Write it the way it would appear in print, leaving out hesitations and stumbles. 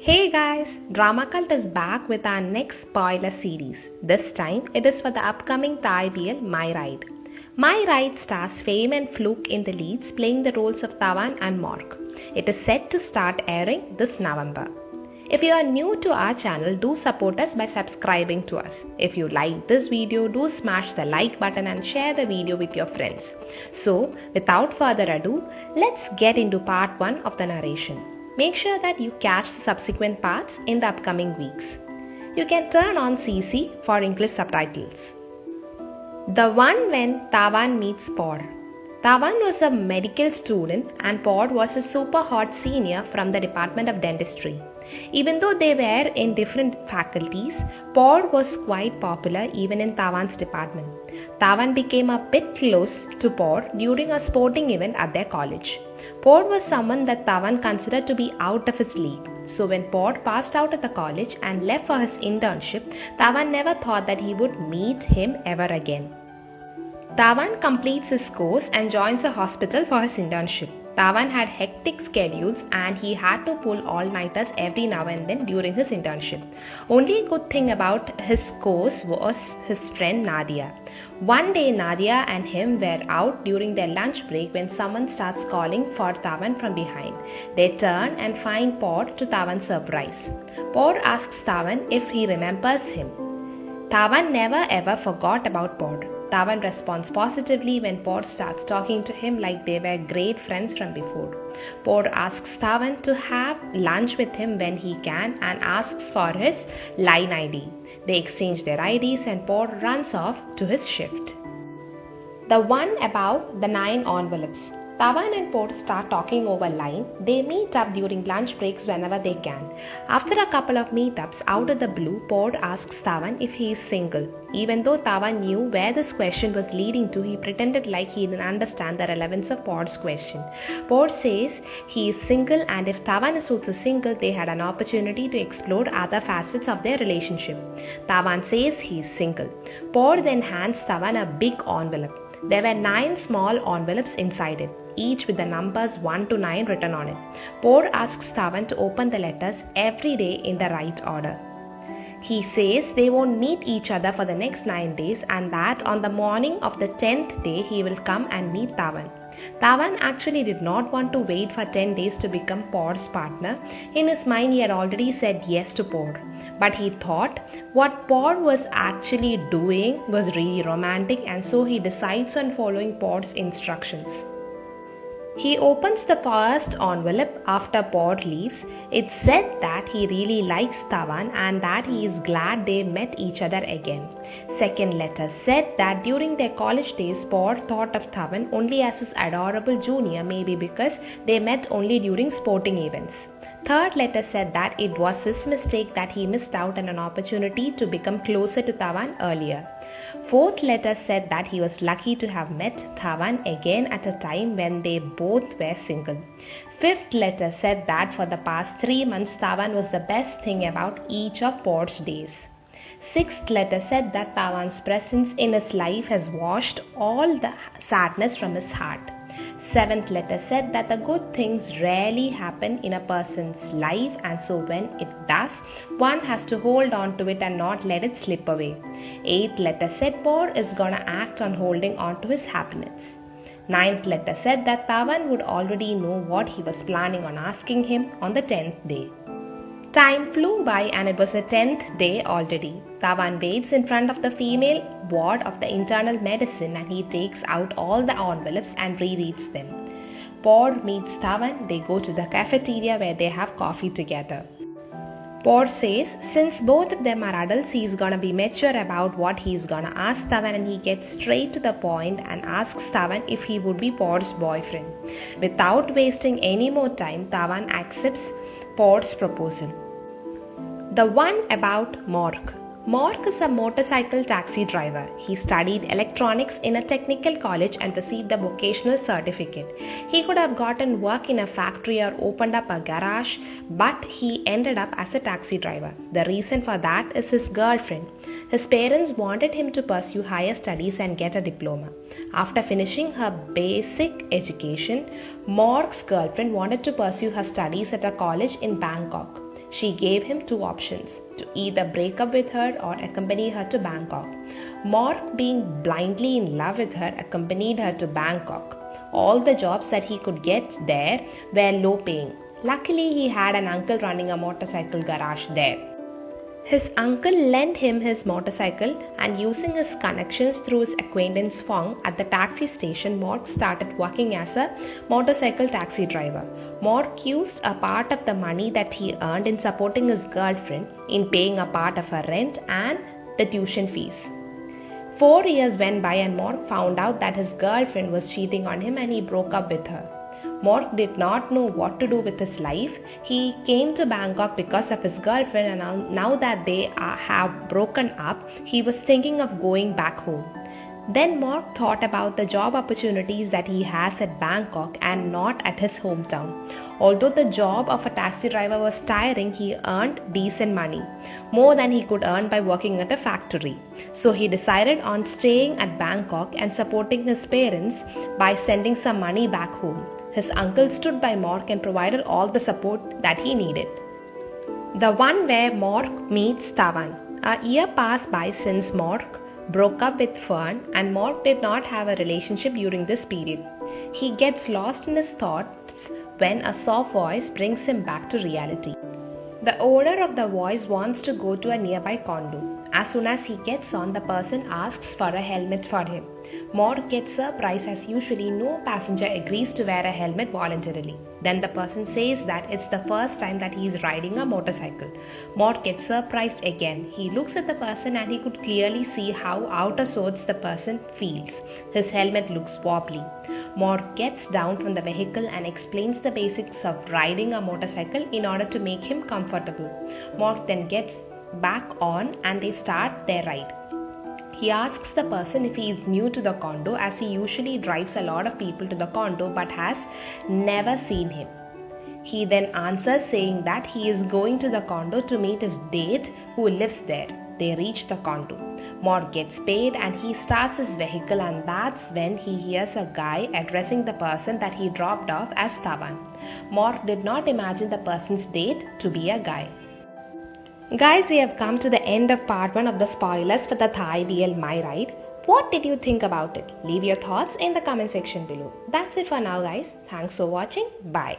Hey guys, Drama Cult is back with our next spoiler series. This time it is for the upcoming Thai BL My Ride. My Ride stars Fame and Fluke in the leads playing the roles of Tawan and Morg. It is set to start airing this November. If you are new to our channel, do support us by subscribing to us. If you like this video, do smash the like button and share the video with your friends. So, without further ado, let's get into part 1 of the narration. Make sure that you catch the subsequent parts in the upcoming weeks. You can turn on CC for English subtitles. The one when Tawan meets Pod. Tawan was a medical student and Pod was a super hot senior from the Department of Dentistry. Even though they were in different faculties, Pod was quite popular even in Tawan's department. Tawan became a bit close to Pod during a sporting event at their college. Pod was someone that Tawan considered to be out of his league. So when Pod passed out at the college and left for his internship, Tawan never thought that he would meet him ever again. Tawan completes his course and joins a hospital for his internship. Tawan had hectic schedules and he had to pull all-nighters every now and then during his internship. Only good thing about his course was his friend Nadia. One day Nadia and him were out during their lunch break when someone starts calling for Tawan from behind. They turn and find Pod to Tawan's surprise. Pod asks Tawan if he remembers him. Tawan never ever forgot about Pod. Tawan responds positively when Pod starts talking to him like they were great friends from before. Pod asks Tawan to have lunch with him when he can and asks for his line ID. They exchange their IDs and Pod runs off to his shift. The one about the 9 envelopes. Tawan and Pod start talking over line. They meet up during lunch breaks whenever they can. After a couple of meetups, out of the blue, Pod asks Tawan if he is single. Even though Tawan knew where this question was leading to, he pretended like he didn't understand the relevance of Pod's question. Pod says he is single and if Tawan is also single, they had an opportunity to explore other facets of their relationship. Tawan says he is single. Pod then hands Tawan a big envelope. There were 9 small envelopes inside it, each with the numbers 1 to 9 written on it. Pod asks Tawan to open the letters every day in the right order. He says they won't meet each other for the next 9 days and that on the morning of the 10th day he will come and meet Tawan. Tawan actually did not want to wait for 10 days to become Pod's partner. In his mind he had already said yes to Pod. But he thought what Pod was actually doing was really romantic and so he decides on following Pod's instructions. He opens the first envelope after Pod leaves. It said that he really likes Tawan and that he is glad they met each other again. Second letter said that during their college days, Pod thought of Tawan only as his adorable junior, maybe because they met only during sporting events. Third letter said that it was his mistake that he missed out on an opportunity to become closer to Tawan earlier. Fourth letter said that he was lucky to have met Tawan again at a time when they both were single. Fifth letter said that for the past 3 months Tawan was the best thing about each of Pod's days. Sixth letter said that Tawan's presence in his life has washed all the sadness from his heart. Seventh letter said that the good things rarely happen in a person's life and so when it does, one has to hold on to it and not let it slip away. Eighth letter said Pod is gonna act on holding on to his happiness. Ninth letter said that Tawan would already know what he was planning on asking him on the 10th day. Time flew by and it was the 10th day already. Tawan waits in front of the female ward of the internal medicine and he takes out all the envelopes and rereads them. Pod meets Tawan. They go to the cafeteria where they have coffee together. Pod says since both of them are adults, he's gonna be mature about what he's gonna ask Tawan and he gets straight to the point and asks Tawan if he would be Pod's boyfriend. Without wasting any more time, Tawan accepts Pod's proposal. The one about Morg. Morg is a motorcycle taxi driver. He studied electronics in a technical college and received a vocational certificate. He could have gotten work in a factory or opened up a garage, but he ended up as a taxi driver. The reason for that is his girlfriend. His parents wanted him to pursue higher studies and get a diploma. After finishing her basic education, Morg's girlfriend wanted to pursue her studies at a college in Bangkok. She gave him two options: to either break up with her or accompany her to Bangkok. Morg, being blindly in love with her, accompanied her to Bangkok. All the jobs that he could get there were low paying. Luckily, he had an uncle running a motorcycle garage there. His uncle lent him his motorcycle, and using his connections through his acquaintance Fong at the taxi station, Morg started working as a motorcycle taxi driver. Morg used a part of the money that he earned in supporting his girlfriend in paying a part of her rent and the tuition fees. 4 years went by and Morg found out that his girlfriend was cheating on him and he broke up with her. Morg did not know what to do with his life. He came to Bangkok because of his girlfriend, and now that they have broken up, he was thinking of going back home. Then Morg thought about the job opportunities that he has at Bangkok and not at his hometown. Although the job of a taxi driver was tiring, he earned decent money, more than he could earn by working at a factory. So he decided on staying at Bangkok and supporting his parents by sending some money back home. His uncle stood by Morg and provided all the support that he needed. The one where Morg meets Tavan. A year passed by since Morg broke up with Fern, and Morg did not have a relationship during this period. He gets lost in his thoughts when a soft voice brings him back to reality. The owner of the voice wants to go to a nearby condo. As soon as he gets on, the person asks for a helmet for him. Morg gets surprised as usually no passenger agrees to wear a helmet voluntarily. Then the person says that it's the first time that he is riding a motorcycle. Morg gets surprised again. He looks at the person and he could clearly see how out of sorts the person feels. His helmet looks wobbly. Morg gets down from the vehicle and explains the basics of riding a motorcycle in order to make him comfortable. Morg then gets back on and they start their ride. He asks the person if he is new to the condo, as he usually drives a lot of people to the condo but has never seen him. He then answers saying that he is going to the condo to meet his date who lives there. They reach the condo. Morg gets paid and he starts his vehicle, and that's when he hears a guy addressing the person that he dropped off as Tavan. Morg did not imagine the person's date to be a guy. Guys, we have come to the end of part 1 of the spoilers for the Thai BL My Ride. What did you think about it? Leave your thoughts in the comment section below. That's it for now, guys. Thanks for watching. Bye.